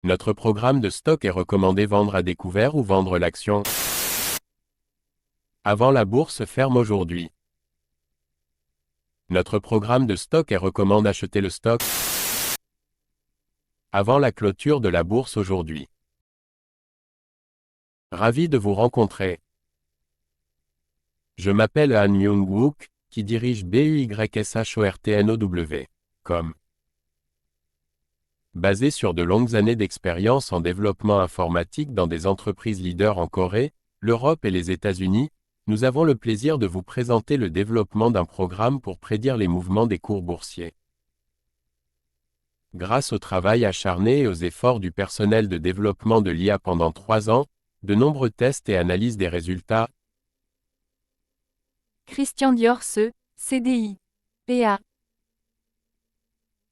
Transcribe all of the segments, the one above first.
Notre programme de stock est recommandé vendre à découvert ou vendre l'action avant la bourse ferme aujourd'hui. Notre programme de stock est recommande acheter le stock avant la clôture de la bourse aujourd'hui. Ravi de vous rencontrer. Je m'appelle Han Myung-wook, qui dirige BUYSHORTNOW.com. Basé sur de longues années d'expérience en développement informatique dans des entreprises leaders en Corée, l'Europe et les États-Unis, nous avons le plaisir de vous présenter le développement d'un programme pour prédire les mouvements des cours boursiers. Grâce au travail acharné et aux efforts du personnel de développement de l'IA pendant 3 ans, de nombreux tests et analyses des résultats, Christian Dior CDI, PA.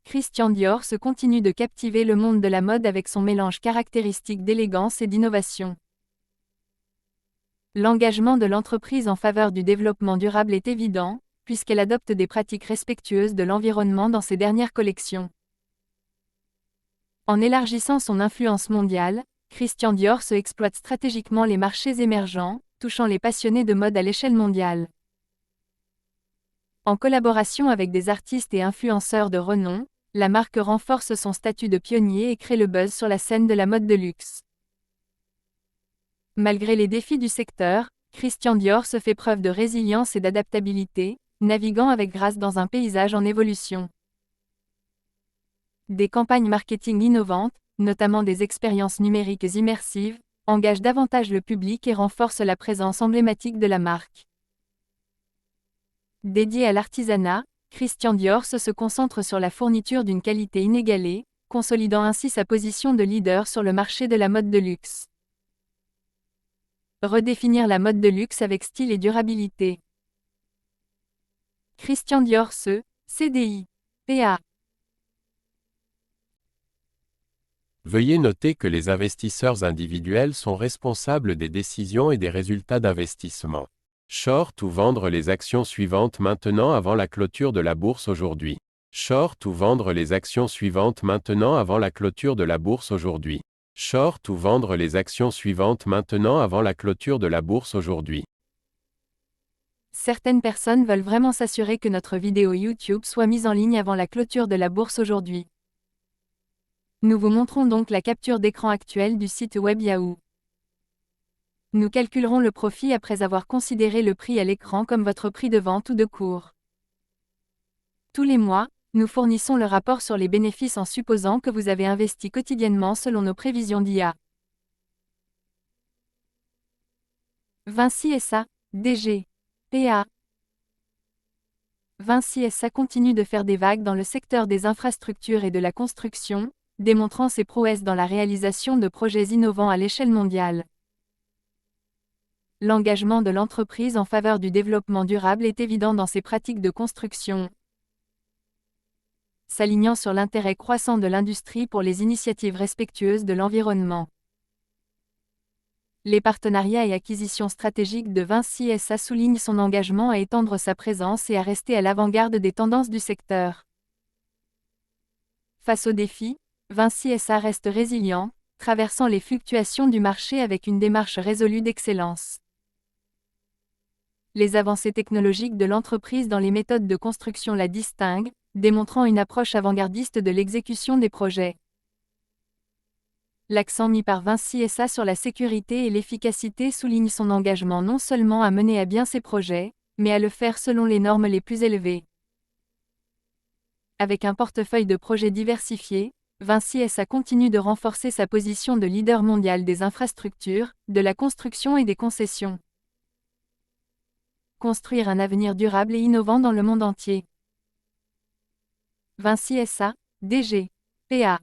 Christian Dior continue de captiver le monde de la mode avec son mélange caractéristique d'élégance et d'innovation. L'engagement de l'entreprise en faveur du développement durable est évident, puisqu'elle adopte des pratiques respectueuses de l'environnement dans ses dernières collections. En élargissant son influence mondiale, Christian Dior exploite stratégiquement les marchés émergents, touchant les passionnés de mode à l'échelle mondiale. En collaboration avec des artistes et influenceurs de renom, la marque renforce son statut de pionnier et crée le buzz sur la scène de la mode de luxe. Malgré les défis du secteur, Christian Dior fait preuve de résilience et d'adaptabilité, naviguant avec grâce dans un paysage en évolution. Des campagnes marketing innovantes, notamment des expériences numériques immersives, engagent davantage le public et renforcent la présence emblématique de la marque. Dédié à l'artisanat, Christian Dior se concentre sur la fourniture d'une qualité inégalée, consolidant ainsi sa position de leader sur le marché de la mode de luxe. Redéfinir la mode de luxe avec style et durabilité. Christian Dior CDI, PA. Veuillez noter que les investisseurs individuels sont responsables des décisions et des résultats d'investissement. Short ou vendre les actions suivantes maintenant avant la clôture de la bourse aujourd'hui. Short ou vendre les actions suivantes maintenant avant la clôture de la bourse aujourd'hui. Short ou vendre les actions suivantes maintenant avant la clôture de la bourse aujourd'hui. Certaines personnes veulent vraiment s'assurer que notre vidéo YouTube soit mise en ligne avant la clôture de la bourse aujourd'hui. Nous vous montrons donc la capture d'écran actuelle du site web Yahoo. Nous calculerons le profit après avoir considéré le prix à l'écran comme votre prix de vente ou de cours. Tous les mois, nous fournissons le rapport sur les bénéfices en supposant que vous avez investi quotidiennement selon nos prévisions d'IA. Vinci SA, DG, PA. Vinci SA continue de faire des vagues dans le secteur des infrastructures et de la construction, démontrant ses prouesses dans la réalisation de projets innovants à l'échelle mondiale. L'engagement de l'entreprise en faveur du développement durable est évident dans ses pratiques de construction, s'alignant sur l'intérêt croissant de l'industrie pour les initiatives respectueuses de l'environnement. Les partenariats et acquisitions stratégiques de Vinci SA soulignent son engagement à étendre sa présence et à rester à l'avant-garde des tendances du secteur. Face aux défis, Vinci SA reste résilient, traversant les fluctuations du marché avec une démarche résolue d'excellence. Les avancées technologiques de l'entreprise dans les méthodes de construction la distinguent, démontrant une approche avant-gardiste de l'exécution des projets. L'accent mis par Vinci SA sur la sécurité et l'efficacité souligne son engagement non seulement à mener à bien ses projets, mais à le faire selon les normes les plus élevées. Avec un portefeuille de projets diversifié, Vinci SA continue de renforcer sa position de leader mondial des infrastructures, de la construction et des concessions. Construire un avenir durable et innovant dans le monde entier. Vinci SA, DG, PA.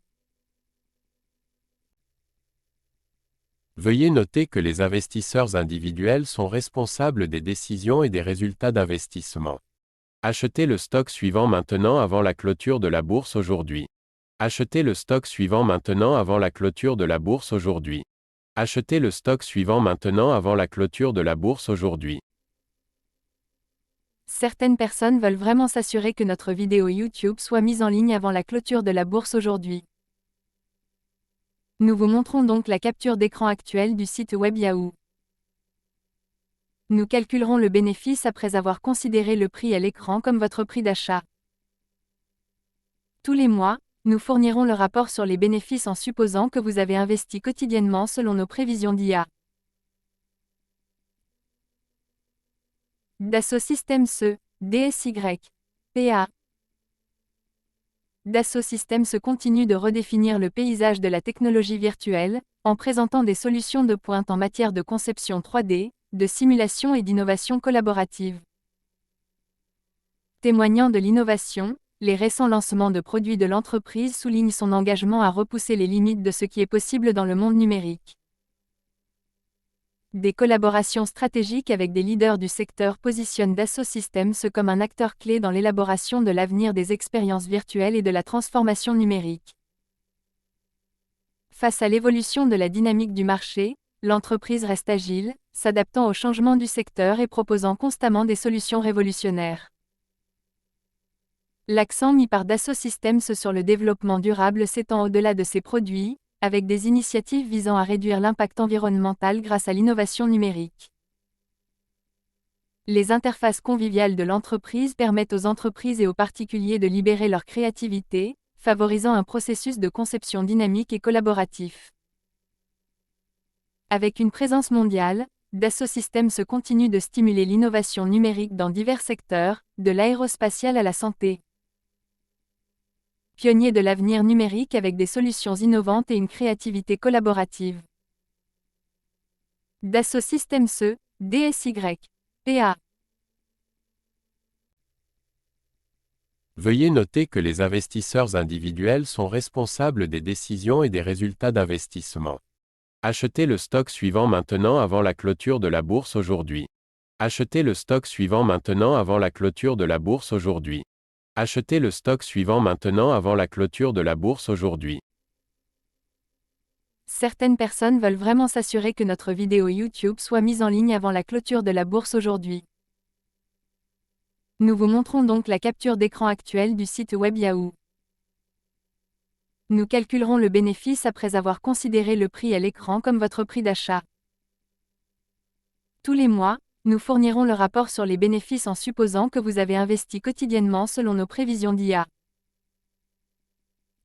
Veuillez noter que les investisseurs individuels sont responsables des décisions et des résultats d'investissement. Achetez le stock suivant maintenant avant la clôture de la bourse aujourd'hui. Achetez le stock suivant maintenant avant la clôture de la bourse aujourd'hui. Achetez le stock suivant maintenant avant la clôture de la bourse aujourd'hui. Certaines personnes veulent vraiment s'assurer que notre vidéo YouTube soit mise en ligne avant la clôture de la bourse aujourd'hui. Nous vous montrons donc la capture d'écran actuelle du site web Yahoo. Nous calculerons le bénéfice après avoir considéré le prix à l'écran comme votre prix d'achat. Tous les mois, nous fournirons le rapport sur les bénéfices en supposant que vous avez investi quotidiennement selon nos prévisions d'IA. Dassault Systèmes DSY, PA. Dassault Systèmes continue de redéfinir le paysage de la technologie virtuelle, en présentant des solutions de pointe en matière de conception 3D, de simulation et d'innovation collaborative. Témoignant de l'innovation, les récents lancements de produits de l'entreprise soulignent son engagement à repousser les limites de ce qui est possible dans le monde numérique. Des collaborations stratégiques avec des leaders du secteur positionnent Dassault Systèmes comme un acteur clé dans l'élaboration de l'avenir des expériences virtuelles et de la transformation numérique. Face à l'évolution de la dynamique du marché, l'entreprise reste agile, s'adaptant aux changements du secteur et proposant constamment des solutions révolutionnaires. L'accent mis par Dassault Systèmes sur le développement durable s'étend au-delà de ses produits, avec des initiatives visant à réduire l'impact environnemental grâce à l'innovation numérique. Les interfaces conviviales de l'entreprise permettent aux entreprises et aux particuliers de libérer leur créativité, favorisant un processus de conception dynamique et collaboratif. Avec une présence mondiale, Dassault Systèmes continue de stimuler l'innovation numérique dans divers secteurs, de l'aérospatial à la santé. Pionnier de l'avenir numérique avec des solutions innovantes et une créativité collaborative. Dassault Systèmes DSY, PA. Veuillez noter que les investisseurs individuels sont responsables des décisions et des résultats d'investissement. Achetez le stock suivant maintenant avant la clôture de la bourse aujourd'hui. Achetez le stock suivant maintenant avant la clôture de la bourse aujourd'hui. Achetez le stock suivant maintenant avant la clôture de la bourse aujourd'hui. Certaines personnes veulent vraiment s'assurer que notre vidéo YouTube soit mise en ligne avant la clôture de la bourse aujourd'hui. Nous vous montrons donc la capture d'écran actuelle du site web Yahoo. Nous calculerons le bénéfice après avoir considéré le prix à l'écran comme votre prix d'achat. Tous les mois, nous fournirons le rapport sur les bénéfices en supposant que vous avez investi quotidiennement selon nos prévisions d'IA.